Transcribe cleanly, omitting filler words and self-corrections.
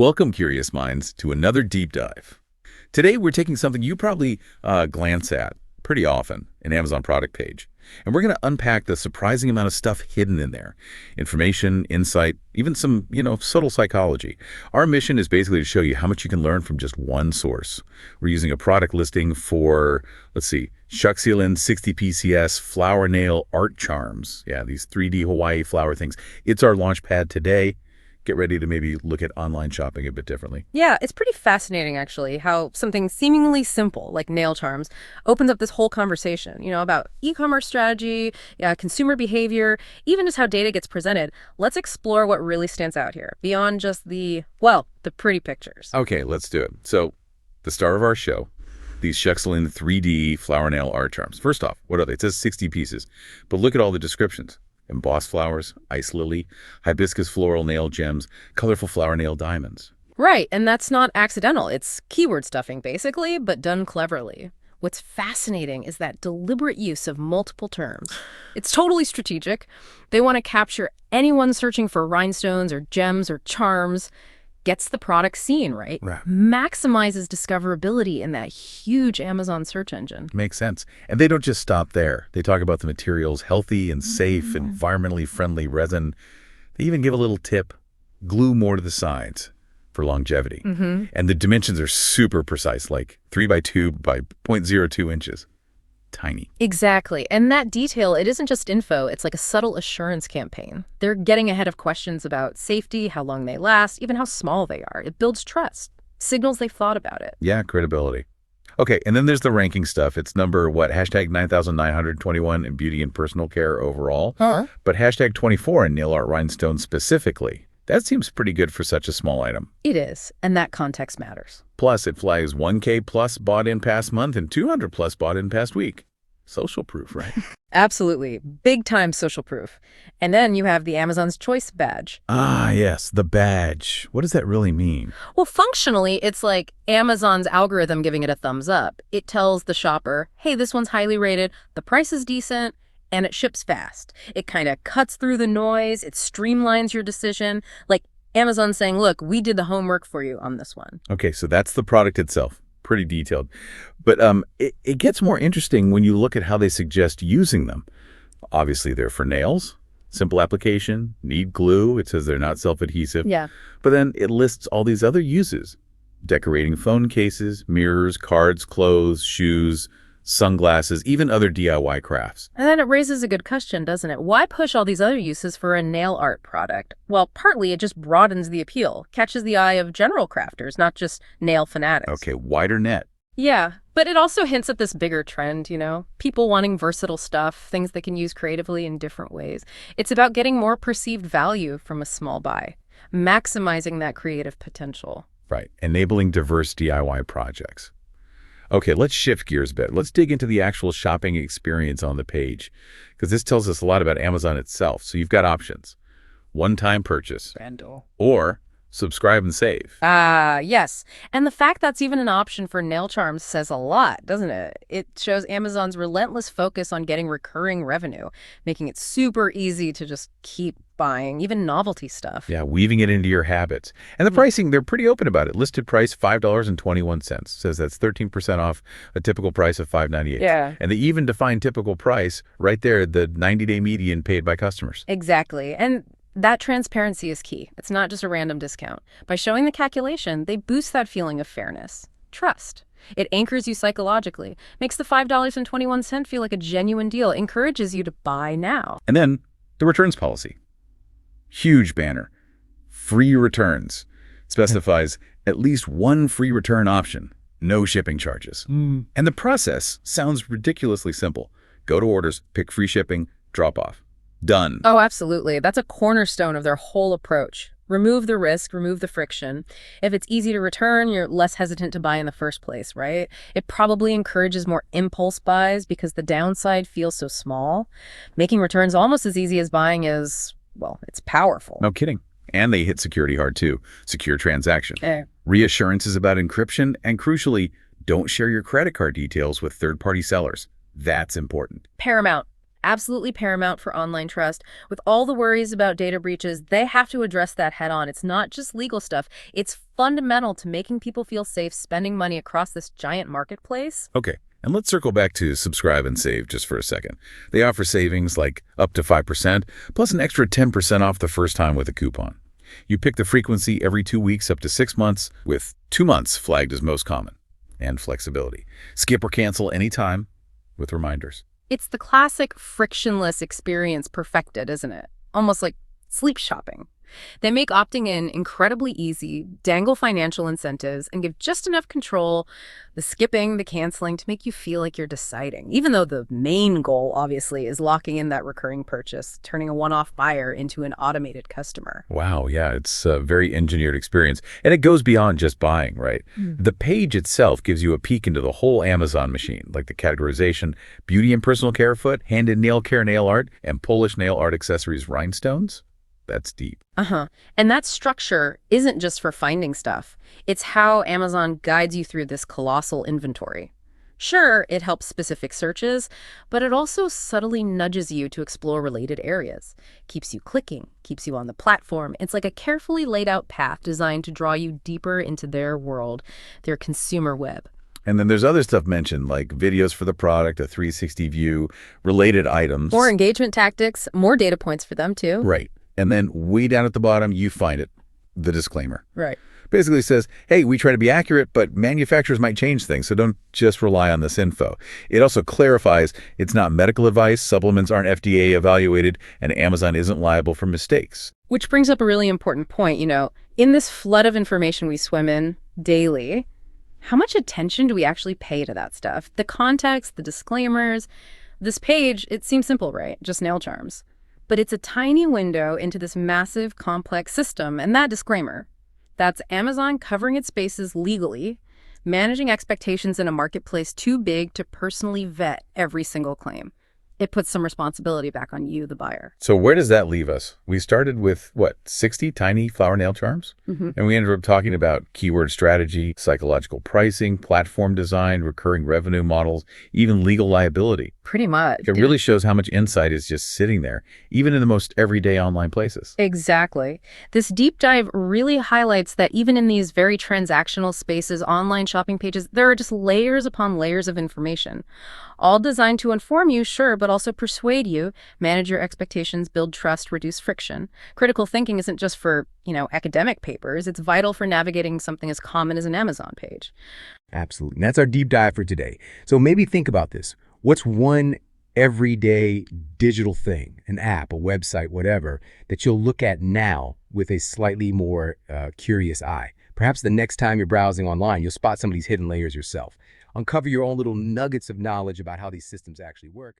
Welcome, curious minds, to another deep dive. Today, we're taking something you probably glance at pretty often, an Amazon product page. And we're going to unpack the surprising amount of stuff hidden in there. Information, insight, even some, subtle psychology. Our mission is basically to show you how much you can learn from just one source. We're using a product listing for, let's see, Shuxilin 60 PCS flower nail art charms. Yeah, these 3D Hawaii flower things. It's our launch pad today. Get ready to maybe look at online shopping a bit differently. Yeah, it's pretty fascinating, actually, how something seemingly simple, like nail charms, opens up this whole conversation, about e-commerce strategy, consumer behavior, even just how data gets presented. Let's explore what really stands out here, beyond just the pretty pictures. Okay, let's do it. So, the star of our show, these Shuxilin 3D flower nail art charms. First off, what are they? It says 60 pieces, but look at all the descriptions. Embossed flowers, ice lily, hibiscus floral nail gems, colorful flower nail diamonds. Right, and that's not accidental. It's keyword stuffing, basically, but done cleverly. What's fascinating is that deliberate use of multiple terms. It's totally strategic. They want to capture anyone searching for rhinestones or gems or charms, gets the product seen, right? Maximizes discoverability in that huge Amazon search engine. Makes sense. And they don't just stop there. They talk about the materials, healthy and safe, environmentally friendly resin. They even give a little tip, glue more to the sides for longevity. And the dimensions are super precise, like 3 by 2 by 0.02 inches. Tiny. Exactly. And that detail, it isn't just info, it's like a subtle assurance campaign. They're getting ahead of questions about safety, how long they last, even how small they are. It builds trust, signals they've thought about it. Yeah, credibility. Okay, and then there's the ranking stuff. It's number, hashtag 9,921 in beauty and personal care overall, but hashtag 24 in nail art rhinestone specifically. That seems pretty good for such a small item. It is, and that context matters. Plus, it flags 1K plus bought in past month and 200 plus bought in past week. Social proof, right? Absolutely. Big time social proof. And then you have the Amazon's Choice badge. Ah, yes, the badge. What does that really mean? Well, functionally, it's like Amazon's algorithm giving it a thumbs up. It tells the shopper, hey, this one's highly rated, the price is decent, and it ships fast. It kind of cuts through the noise. It streamlines your decision. Like Amazon saying, look, we did the homework for you on this one. Okay, so that's the product itself. Pretty detailed. But it gets more interesting when you look at how they suggest using them. Obviously, they're for nails, simple application, need glue. It says they're not self-adhesive. Yeah. But then it lists all these other uses. Decorating phone cases, mirrors, cards, clothes, shoes, sunglasses, even other DIY crafts. And then it raises a good question, doesn't it? Why push all these other uses for a nail art product? Well, partly it just broadens the appeal, catches the eye of general crafters, not just nail fanatics. Okay, wider net. Yeah, but it also hints at this bigger trend, people wanting versatile stuff, things they can use creatively in different ways. It's about getting more perceived value from a small buy, maximizing that creative potential. Right, enabling diverse DIY projects. Okay, let's shift gears a bit. Let's dig into the actual shopping experience on the page, because this tells us a lot about Amazon itself. So you've got options. One-time purchase. Randall. Or subscribe and save. Yes. And the fact that's even an option for nail charms says a lot, doesn't it? It shows Amazon's relentless focus on getting recurring revenue, making it super easy to just keep buying, even novelty stuff. Yeah, weaving it into your habits. And the pricing, they're pretty open about it. Listed price, $5.21. Says that's 13% off a typical price of $5.98. Yeah. And they even define typical price right there, the 90-day median paid by customers. Exactly. And that transparency is key. It's not just a random discount. By showing the calculation, they boost that feeling of fairness, trust. It anchors you psychologically, makes the $5.21 feel like a genuine deal, encourages you to buy now. And then the returns policy. Huge banner. Free returns. Specifies at least one free return option. No shipping charges. And the process sounds ridiculously simple. Go to orders, pick free shipping, drop off. Done. Oh, absolutely. That's a cornerstone of their whole approach. Remove the risk, remove the friction. If it's easy to return, you're less hesitant to buy in the first place, right? It probably encourages more impulse buys because the downside feels so small. Making returns almost as easy as buying is, it's powerful. No kidding. And they hit security hard too. Secure transaction. Reassurances about encryption, and crucially, don't share your credit card details with third-party sellers. That's important. Paramount. Absolutely paramount for online trust. With all the worries about data breaches, they have to address that head on. It's not just legal stuff, it's fundamental to making people feel safe spending money across this giant marketplace. Okay, and let's circle back to subscribe and save just for a second. They offer savings like up to 5%, plus an extra 10% off the first time with a coupon. You pick the frequency every 2 weeks up to 6 months, with 2 months flagged as most common. And flexibility. Skip or cancel anytime with reminders. It's the classic frictionless experience perfected, isn't it? Almost like sleep shopping. They make opting in incredibly easy, dangle financial incentives, and give just enough control, the skipping, the canceling, to make you feel like you're deciding. Even though the main goal, obviously, is locking in that recurring purchase, turning a one-off buyer into an automated customer. Wow, yeah, it's a very engineered experience. And it goes beyond just buying, right? The page itself gives you a peek into the whole Amazon machine, like the categorization, beauty and personal care foot, hand-in nail care nail art, and Polish nail art accessories rhinestones. That's deep. And that structure isn't just for finding stuff. It's how Amazon guides you through this colossal inventory. Sure, it helps specific searches, but it also subtly nudges you to explore related areas. Keeps you clicking, keeps you on the platform. It's like a carefully laid out path designed to draw you deeper into their world, their consumer web. And then there's other stuff mentioned, like videos for the product, a 360 view, related items. More engagement tactics, more data points for them too. Right. And then way down at the bottom, you find it, the disclaimer. Right. Basically says, hey, we try to be accurate, but manufacturers might change things, so don't just rely on this info. It also clarifies it's not medical advice, supplements aren't FDA evaluated, and Amazon isn't liable for mistakes. Which brings up a really important point. In this flood of information we swim in daily, how much attention do we actually pay to that stuff? The context, the disclaimers. This page, it seems simple, right? Just nail charms. But it's a tiny window into this massive, complex system, and that disclaimer. That's Amazon covering its bases legally, managing expectations in a marketplace too big to personally vet every single claim. It puts some responsibility back on you, the buyer. So where does that leave us? We started with, 60 tiny flower nail charms? And we ended up talking about keyword strategy, psychological pricing, platform design, recurring revenue models, even legal liability. Pretty much. It really shows how much insight is just sitting there, even in the most everyday online places. Exactly. This deep dive really highlights that even in these very transactional spaces, online shopping pages, there are just layers upon layers of information, all designed to inform you, sure, but also persuade you, manage your expectations, build trust, reduce friction. Critical thinking isn't just for, academic papers. It's vital for navigating something as common as an Amazon page. Absolutely. And that's our deep dive for today. So maybe think about this. What's one everyday digital thing, an app, a website, whatever, that you'll look at now with a slightly more curious eye? Perhaps the next time you're browsing online, you'll spot some of these hidden layers yourself. Uncover your own little nuggets of knowledge about how these systems actually work.